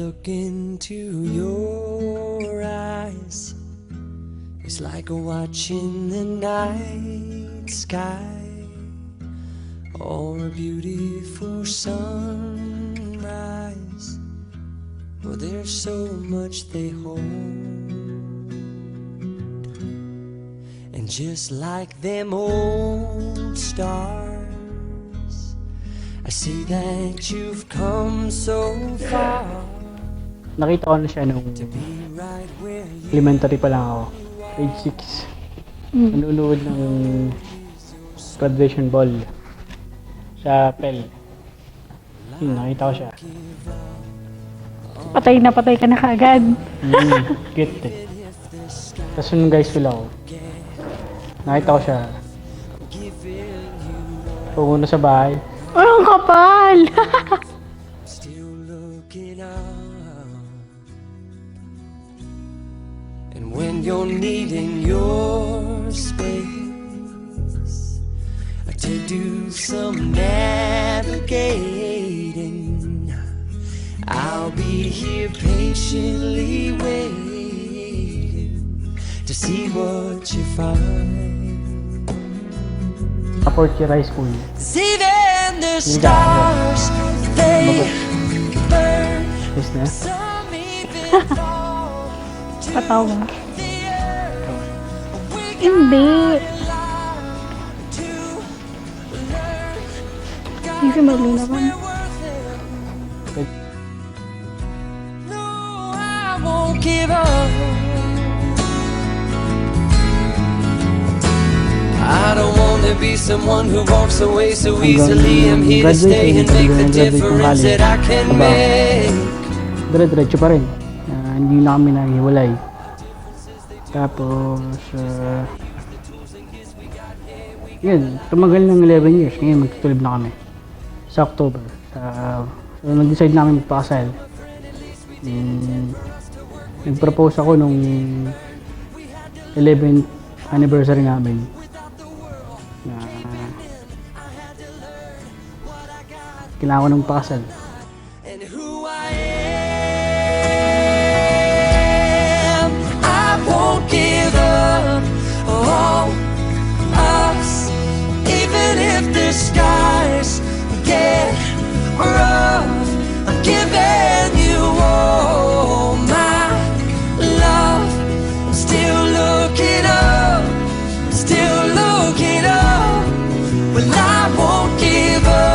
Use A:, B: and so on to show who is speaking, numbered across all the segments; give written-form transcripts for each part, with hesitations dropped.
A: look into your eyes, it's like watching the night sky or a beautiful sunrise. Well, there's so much they hold, and just like them old stars, I see that you've come so far.
B: Nakita ko na siya nung
A: Right where you
B: elementary pa lang ako. Grade 6. Nanonood ng graduation ball sa PEL. Yun, nakita ko siya.
C: Patay na patay ka na kaagad.
B: Cute eh. Tapos nung guys ko ako, nakita ko siya. Pumunta sa bahay.
C: Oh, ang kapal!
A: still looking up. And when you're needing your space, to do some navigating, I'll be here patiently waiting to see what you find.
B: Sa fourth year high school.
A: See then the stars, they burn.
B: Yes na.
A: Some even fall to
C: Patawa.
A: the earth. We
C: Hindi.
A: to learn.
C: Kasi mali naman.
A: We're worth it. No, I won't give up. I don't want to be someone who walks away so easily. I'm here to stay and make the difference that I can make.
B: Dire-diretso pa rin. Hindi na kami naghiwalay. Tapos, yun, tumagal ng 11 years. Ngayon magtutulib na kami. Sa October. So, nag-decide namin magpakasal. Nag-propose ako nung 11th anniversary namin. Kailangan ko ng pakasal.
A: And who I am, I won't give up on us, even if the skies get rough. I'm giving you all my love. I'm still looking up, still looking up. Well, I won't give up.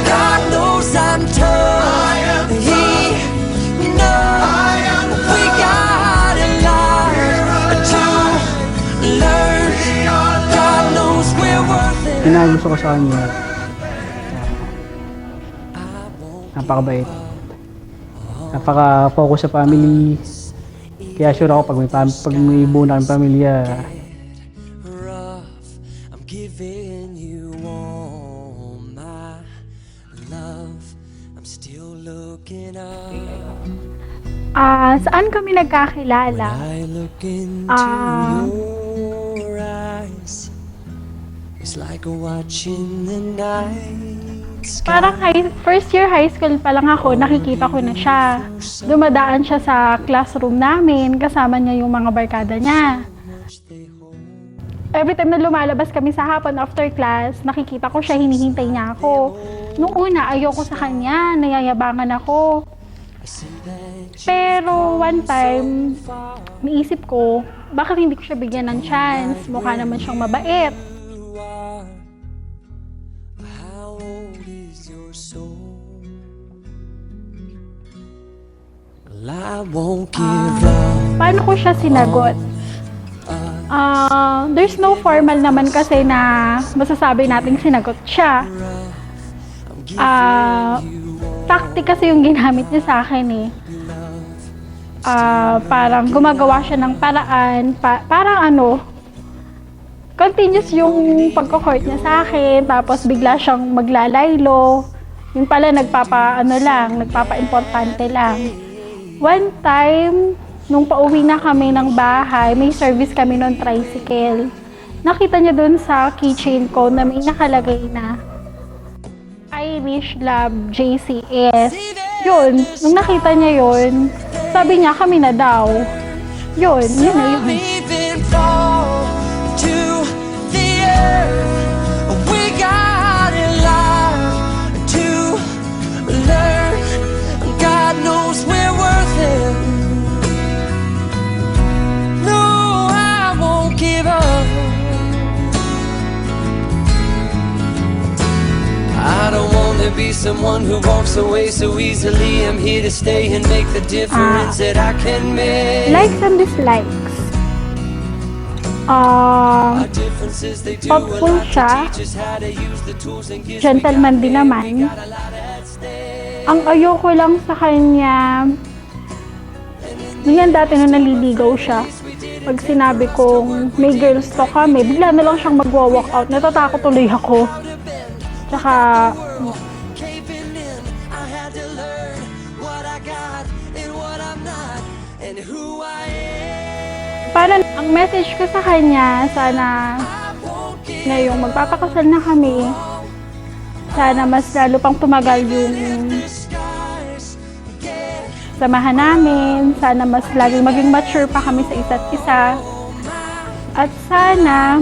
A: God knows I'm tough. He knows we got a lot to learn. God knows we're worth it.
B: Kinagusto ko sa kanya, napakabait. Napaka-focus sa family. Kaya sure ako pag may buo na kang pamilya,
A: Rough, I'm giving you all my love. I'm still looking up.
C: Saan kami nagkakilala?
A: I look into your eyes, it's like watching the night sky.
C: Parang first year high school pa lang ako, nakikita ko na siya. Dumadaan siya sa classroom namin, kasama niya yung mga barkada niya. Every time na lumalabas kami sa hapon after class, nakikita ko siya, hinihintay niya ako. Noong una, ayoko sa kanya, nayayabangan ako. Pero one time, naisip ko, bakit hindi ko siya bigyan ng chance? Mukha naman siyang mabait.
A: You are. How old is your soul? Well, I won't give up.
C: Paano ko siya sinagot? There's no formal naman kasi na masasabi nating sinagot siya. Tactic kasi yung ginamit niya sa akin eh. Parang gumagawa siya ng paraan, parang continuous yung pagko-court niya sa akin, tapos bigla siyang maglalaylo. Yung pala nagpapa-importante lang. One time, nung pauwi na kami ng bahay, may service kami ng tricycle. Nakita niya dun sa keychain ko na may nakalagay na Irish Love JCS. Yun, nung nakita niya yun, sabi niya kami na daw. Yun na yun.
A: Even fall to the earth. We got a lot to learn. God knows we're worth it. No, I won't give up. I don't wanna be someone who walks away so easily. I'm here to stay and make the difference that I can make.
C: Likes and dislikes.
A: Our differences, they do a
C: Thoughtful
A: lot to
C: siya.
A: teach us how to use the tools and gifts we
C: Gentleman din naman.
A: got a lot at stake.
C: Ang ayoko lang sa kanya, ganyan dati nung naliligaw siya. Pag sinabi kong may girls to kami, bigla na lang siyang magwa-walk out. Natatakot tuloy ako. Tsaka,
A: Caving in, I had to learn what I got and what I'm not and who I am.
C: parang ang message ko sa kanya, sana ngayong magpapakasal na kami, sana mas lalo pang tumagal yung samahan namin, sana mas laging maging mature pa kami sa isa't isa, at sana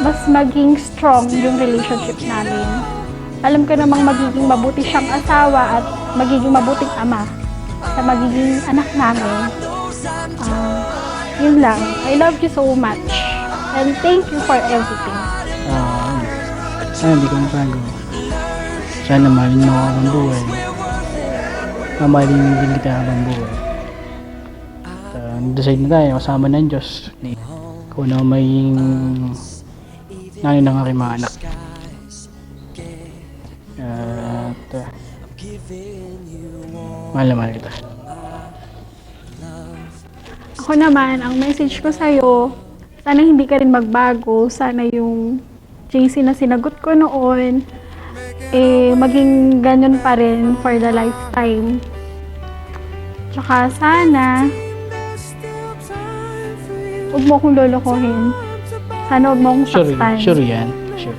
C: mas maging strong yung relationship namin. Alam ko namang magiging mabuti siyang asawa at magiging mabuting ama sa magiging anak namin. Yun lang. I love you so much. And thank you for everything.
B: Sana hindi ko mapago. Sana mahalin mo ako habang buhay. Mamahalin din kita habang buhay. Nag-decide na tayo, kasama ng Diyos. Kung ano may nanay ng aking mga anak. At mahal na mahal kita.
C: Ako naman, ang message ko sa'yo, sana hindi ka rin magbago. Sana yung JC na sinagot ko noon, maging ganyan pa rin for the lifetime. Tsaka sana, huwag mo akong lolokohin. Sana huwag mo akong saktan.
B: Sure yan. Sure.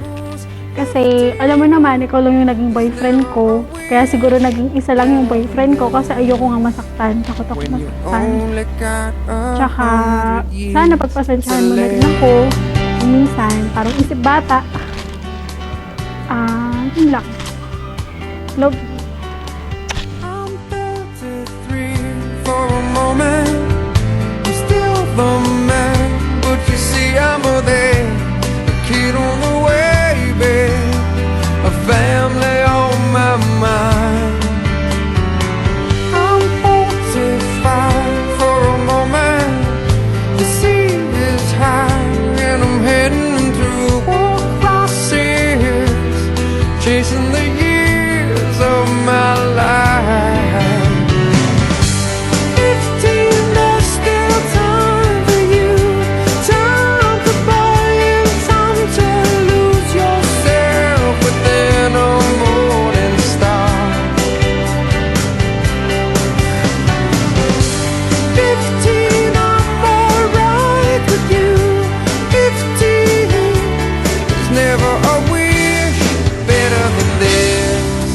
C: Kasi, alam mo naman, ikaw lang yung naging boyfriend ko. Kaya siguro naging isa lang yung boyfriend ko kasi ayoko nga masaktan. Takot ako masaktan. Tsaka, sana pagpasensyahan mo na rin ako. Minsan, parang isip bata. Yun lang. Love you.
A: I'm 33 for a moment. I'm still the man, but you see I'm there. A kid on the way, babe. A family on my mind. I'm 45 for a moment. The sea is high and I'm heading through crosses, chasing the years of my life. 15, there's still time for you. Time to buy and time to lose yourself within a morning star. 15, I'm alright with you. 15, there's never a wish better than this.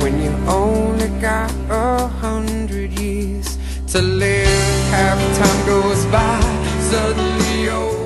A: When you only got 100 years to live, half time goes by, suddenly you're